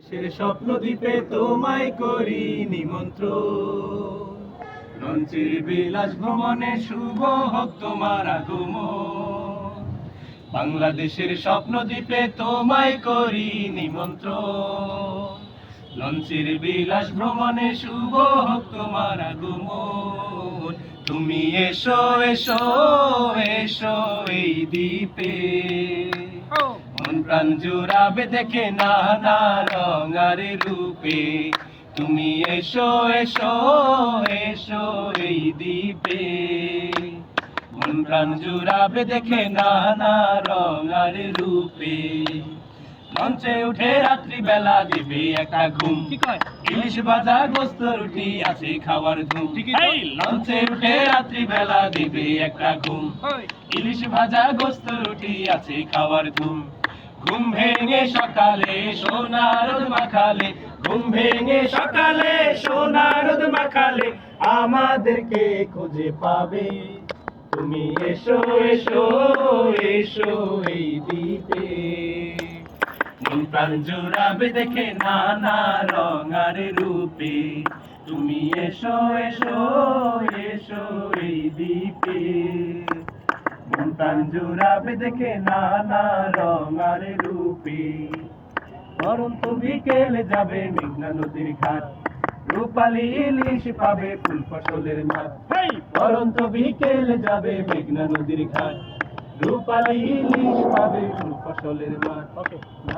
সে স্বপ্ন দ্বীপে তোমায় করি নিমন্ত্রণ। লঞ্চের বিলাস ভ্রমণে শুভ হোক তোমার আগমন। বাংলাদেশের স্বপ্ন দ্বীপে তোমায় করি নিমন্ত্রণ। লঞ্চের বিলাস ভ্রমণে শুভ হোক তোমার আগমন। তুমি এসো এসো এসো এই দ্বীপে, মন প্রাণ জুড়াবে দেখে নানা রং আর রূপে। তুমি এসো এসো এসো এই দ্বীপে, মন প্রাণ জুড়াবে দেখে নানা রং আর রূপে। মঞ্চে উঠে রাত্রি বেলা দিবে একটা ঘুম, ইলিশ ভাজা গোস্ত রুটি আছে খাওয়ার ধুম। লঞ্চে উঠে রাত্রি বেলা দিবে একটা ঘুম, ইলিশ ভাজা গোস্ত রুটি আছে খাওয়ার ধুম। ঘুম ভেঙে সকালে সোনার রোদ মাখালে, ঘুম ভেঙে সকালে সোনার রোদ মাখালে আমাদেরকে খুঁজে পাবে। তুমি এসো এসো এসো এই দ্বীপে, মন প্রাণ জুড়াবে দেখে নানা রং আর রূপে। তুমি এসো এসো এসো এই দ্বীপে, মন প্রাণ জুড়াবে দেখে নানা রং আর রূপে। পরন্ত বিকেলে যাবে মেঘনা নদীর ঘাট, রূপালী ইলিশ পাবে ফুল ফসলের মাঠ। পরন্ত বিকেলে যাবে মেঘনা নদীর ঘাট, রূপালী ইলিশ পাবে ফুল ফসলের মাঠ।